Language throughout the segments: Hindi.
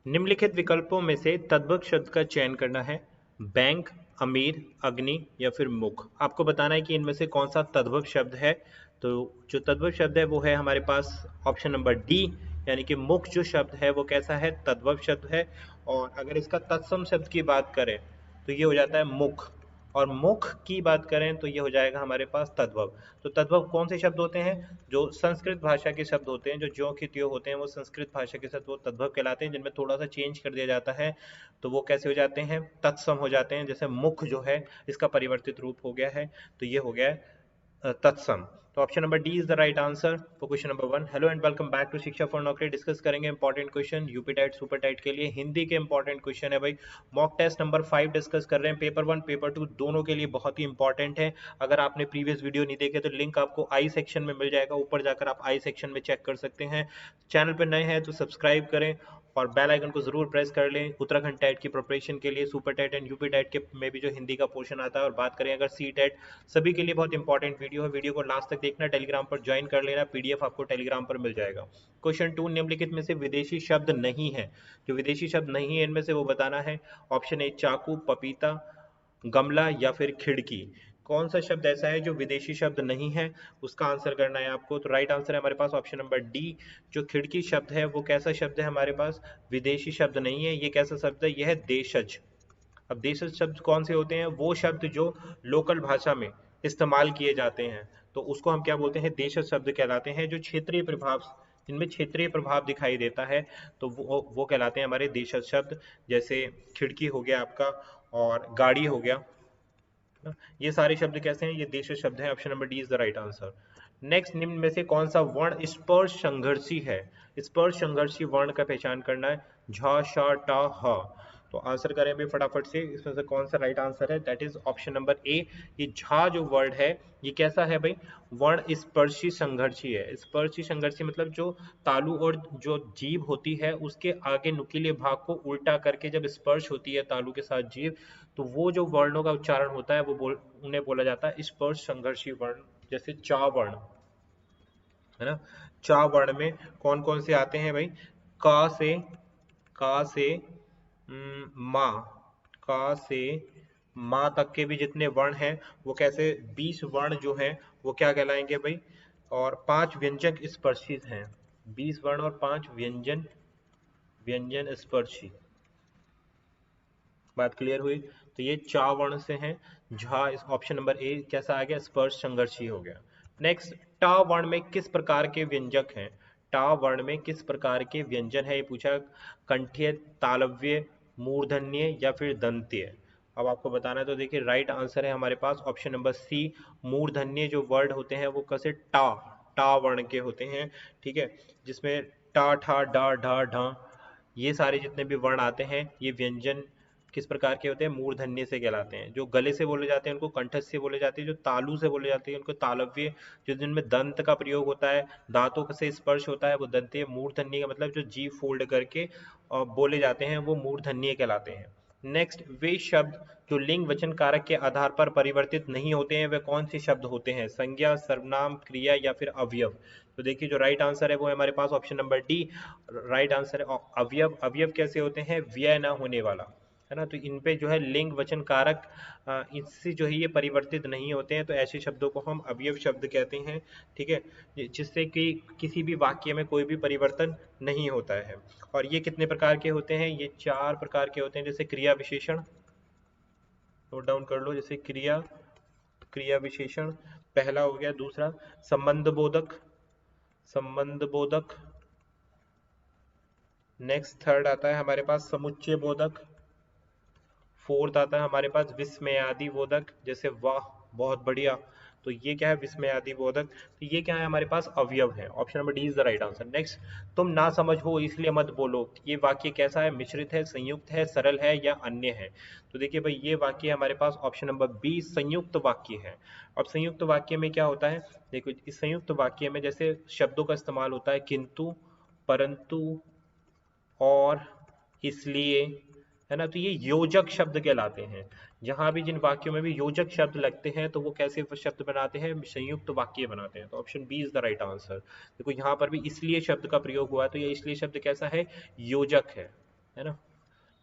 निम्नलिखित विकल्पों में से तद्भव शब्द का चयन करना है। बैंक, अमीर, अग्नि या फिर मुख। आपको बताना है कि इनमें से कौन सा तद्भव शब्द है। तो जो तद्भव शब्द है वो है हमारे पास ऑप्शन नंबर डी, यानी कि मुख जो शब्द है वो कैसा है, तद्भव शब्द है। और अगर इसका तत्सम शब्द की बात करें तो ये हो जाता है मुख, और मुख की बात करें तो ये हो जाएगा हमारे पास तद्भव। तो तद्भव कौन से शब्द होते हैं, जो संस्कृत भाषा के शब्द होते हैं, जो ज्यों की त्यों होते हैं वो संस्कृत भाषा के शब्द वो तद्भव कहलाते हैं, जिनमें थोड़ा सा चेंज कर दिया जाता है तो वो कैसे हो जाते हैं, तत्सम हो जाते हैं। जैसे मुख जो है इसका परिवर्तित रूप हो गया है तो ये हो गया है तत्सम। तो option number D is the right answer for question number 1। Hello and welcome back to Shiksha for Naukri. Discuss करेंगे important question UP TET super TET के लिए। हिंदी के इंपॉर्टेंट क्वेश्चन है भाई। मॉक टेस्ट नंबर 5 डिस्कस कर रहे हैं। पेपर 1 पेपर 2 दोनों के लिए बहुत ही इंपॉर्टेंट है। अगर आपने प्रीवियस वीडियो नहीं देखे तो लिंक आपको आई सेक्शन में मिल जाएगा, ऊपर जाकर आप आई सेक्शन में चेक कर सकते हैं। चैनल पर नए हैं तो सब्सक्राइब करें और बेल आइकन को जरूर प्रेस कर लें उत्तराखंड टेट की प्रिपरेशन के लिए। Super TET and UP TET के में भी जो हिंदी का पोर्शन आता है, और बात करें अगर सी टेट, सभी के लिए बहुत इंपॉर्टेंट वीडियो है। वीडियो को लास्ट तक देखना, टेलीग्राम पर ज्वाइन कर लेना, पीडीएफ आपको टेलीग्राम पर मिल जाएगा। क्वेश्चन 2, निम्नलिखित में से विदेशी शब्द नहीं है। जो विदेशी शब्द नहीं है इनमें से वो बताना है। ऑप्शन ए चाकू, पपीता, गमला या फिर खिड़की। कौन सा शब्द ऐसा है जो विदेशी शब्द नहीं है, उसका आंसर करना है आपको। तो राइट आंसर है हमारे पास ऑप्शन नंबर डी। जो खिड़की शब्द है वो कैसा शब्द है हमारे पास, विदेशी शब्द नहीं है। ये कैसा शब्द है, यह है देशज। अब देशज शब्द कौन से होते हैं, वो शब्द जो लोकल भाषा में इस्तेमाल किए जाते हैं तो उसको हम क्या बोलते हैं, देशज शब्द कहलाते हैं। जो क्षेत्रीय प्रभाव, जिनमें क्षेत्रीय प्रभाव दिखाई देता है तो वो कहलाते हैं हमारे देशज शब्द। जैसे खिड़की हो गया आपका, और गाड़ी हो गया, ये सारे शब्द कैसे हैं, ये देशज शब्द हैं। Option number D is the right answer. Next, निम्न में से कौन सा वर्ण स्पर्श संघर्षी है। स्पर्श संघर्षी वर्ण का पहचान करना है। झ, श, ट, ह। तो आंसर करें भी फटाफट से, इसमें से कौन सा राइट आंसर है, that is option number A. ये झा जो वर्ड है ये कैसा है भाई, वर्ण स्पर्शी संघर्षी है। स्पर्शी संघर्षी मतलब जो तालु और जो जीभ होती है उसके आगे नुकीले भाग को उल्टा करके जब स्पर्श होती है तालु के साथ जीभ, तो वो जो वर्णों का उच्चारण होता है वो उन्हें बोला जाता है स्पर्श संघर्षी वर्ण। जैसे चा वर्ण है ना, चा वर्ण में कौन कौन से आते हैं भाई, का से माँ, का से माँ तक के भी जितने वर्ण हैं वो कैसे 20 वर्ण जो हैं वो क्या कहलाएंगे भाई, और 5 व्यंजक स्पर्शी हैं। 20 वर्ण और 5 व्यंजन व्यंजन स्पर्शी। बात क्लियर हुई। तो ये चा वर्ण से हैं। झा, इस ऑप्शन नंबर ए कैसा आ गया, स्पर्श संघर्षी हो गया। नेक्स्ट, टा वर्ण में किस प्रकार के व्यंजक हैं। टा वर्ण में किस प्रकार के व्यंजन है ये पूछा। कंठ्य, तालव्य, मूर्धन्य या फिर दंत्य। अब आपको बताना है तो देखिए राइट आंसर है हमारे पास ऑप्शन नंबर सी। मूर्धन्य जो वर्ड होते हैं वो कैसे टा टा वर्ण के होते हैं, ठीक है। जिसमें टा, ठा, डा, ढा, ढा, ये सारे जितने भी वर्ण आते हैं ये व्यंजन किस प्रकार के होते हैं, मूर्धन्य से कहलाते हैं। जो गले से बोले जाते हैं उनको कंठस्थ से बोले जाते हैं, जो तालु से बोले जाते हैं उनको तालव्य, जो जिनमें दंत का प्रयोग होता है, दांतों से स्पर्श होता है वो दंतीय। मूर्धन्य का मतलब जो जीभ फोल्ड करके बोले जाते हैं वो मूर्धन्य कहलाते हैं। नेक्स्ट, वे शब्द जो लिंग वचन कारक के आधार पर परिवर्तित नहीं होते हैं वे कौन से शब्द होते हैं, संज्ञा, सर्वनाम, क्रिया या फिर अवयव। तो देखिए जो राइट आंसर है वो है हमारे पास option number D. Right answer है अवयव। अवयव कैसे होते हैं, व्यय ना होने वाला है ना, तो इन पे जो है लिंग वचन कारक इससे जो है ये परिवर्तित नहीं होते हैं, तो ऐसे शब्दों को हम अवयव शब्द कहते हैं, ठीक है। जिससे कि किसी भी वाक्य में कोई भी परिवर्तन नहीं होता है। और ये कितने प्रकार के होते हैं, ये 4 प्रकार के होते हैं। जैसे क्रिया विशेषण, नोट डाउन कर लो, जैसे क्रिया विशेषण पहला हो गया। दूसरा संबंध बोधक। नेक्स्ट थर्ड आता है हमारे पास समुच्चय बोधक। फोर्थ आता है हमारे पास विस्मयादि बोधक, जैसे वाह, बहुत बढ़िया। तो ये क्या है, विस्मयादि बोधक। तो ये क्या है हमारे पास, अवयव है। Option number D is the right answer. Next, तुम ना समझ हो इसलिए मत बोलो। ये वाक्य कैसा है, मिश्रित है, संयुक्त है, सरल है या अन्य है। तो देखिए भाई ये वाक्य हमारे पास ऑप्शन नंबर बी संयुक्त वाक्य है। अब संयुक्त वाक्य में क्या होता है, देखो इस संयुक्त वाक्य में जैसे शब्दों का इस्तेमाल होता है किंतु, परंतु, और, इसलिए, है ना, तो ये योजक शब्द कहलाते हैं। जहां भी जिन वाक्यों में भी योजक शब्द लगते हैं तो वो कैसे शब्द बनाते हैं, संयुक्त वाक्य बनाते हैं। तो option B is the right answer. देखो यहाँ पर भी इसलिए शब्द का प्रयोग हुआ है तो ये इसलिए शब्द कैसा है, योजक है है ना।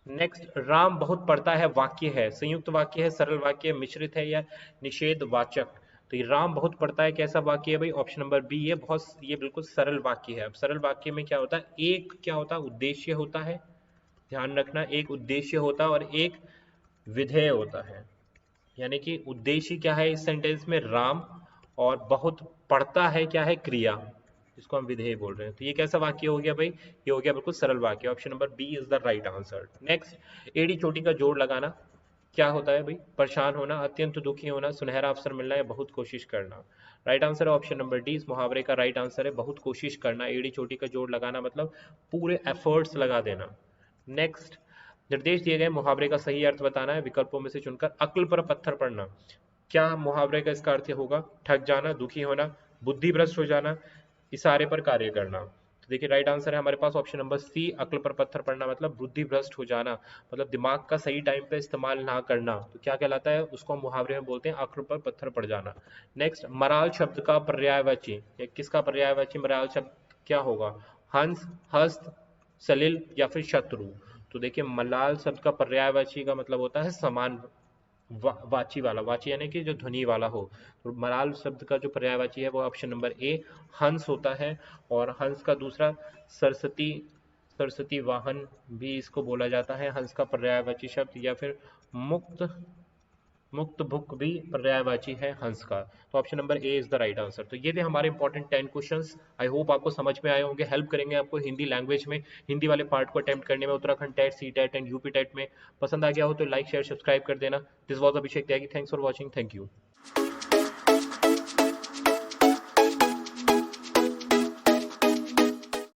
नेक्स्ट, राम बहुत पढ़ता है वाक्य है, संयुक्त वाक्य है, सरल वाक्य है, मिश्रित है या निषेध वाचक। तो ये राम बहुत पढ़ता है कैसा वाक्य है भाई, ऑप्शन नंबर बी, ये बिल्कुल सरल वाक्य है। अब सरल वाक्य में क्या होता है, एक क्या होता है, उद्देश्य होता है, ध्यान रखना, एक उद्देश्य होता है और एक विधेय होता है। यानी कि उद्देश्य क्या है इस सेंटेंस में, राम, और बहुत पढ़ता है क्या है, क्रिया, जिसको हम विधेय बोल रहे हैं। तो ये कैसा वाक्य हो गया भाई, ये हो गया बिल्कुल सरल वाक्य, option number B is the right answer. Next, एड़ी चोटी का जोड़ लगाना क्या होता है भाई, परेशान होना, अत्यंत दुखी होना, सुनहरा अवसर मिलना या बहुत कोशिश करना। राइट आंसर है ऑप्शन नंबर डी, इस मुहावरे का राइट आंसर है बहुत कोशिश करना। एड़ी चोटी का जोड़ लगाना मतलब पूरे एफर्ट्स लगा देना। नेक्स्ट, निर्देश दिए गए मुहावरे का सही अर्थ बताना है, विकल्पों में से चुनकर। अक्ल पर पत्थर पड़ना, क्या मुहावरे का इसका अर्थ होगा, ठग जाना, दुखी होना, बुद्धि भ्रष्ट हो जाना, इशारे पर कार्य करना। तो देखिए राइट आंसर है हमारे पास ऑप्शन नंबर सी, अक्ल पर पत्थर पड़ना मतलब बुद्धि भ्रष्ट हो जाना, मतलब दिमाग का सही टाइम पे इस्तेमाल ना करना। तो क्या कहलाता है, उसको हम मुहावरे में बोलते हैं अक्ल पर पत्थर पड़ जाना। नेक्स्ट, मराल शब्द का पर्यायवाची, किसका पर्यायवाची मराल शब्द क्या होगा, हंस, हस्त, सलिल या फिर शत्रु। तो देखिए मलाल शब्द का पर्यायवाची का मतलब होता है समान वाची वाला, वाची यानी कि जो ध्वनि वाला हो। तो मलाल शब्द का जो पर्यायवाची है वो ऑप्शन नंबर ए हंस होता है। और हंस का दूसरा सरस्वती, सरस्वती वाहन भी इसको बोला जाता है हंस का पर्यायवाची शब्द, या फिर मुक्त, मुक्त भुक भी पर्यायवाची है हंस का। तो option number A is the right answer. तो ये थे हमारे इंपॉर्टेंट 10 क्वेश्चंस। आई होप आपको समझ में आए होंगे, हेल्प करेंगे आपको हिंदी लैंग्वेज में, हिंदी वाले पार्ट को अटेम्प्ट करने में, Uttarakhand TET, C TET and UP TET में। पसंद आ गया हो तो लाइक शेयर सब्सक्राइब कर देना। This was Abhishek Tyagi, thanks for watching, thank you.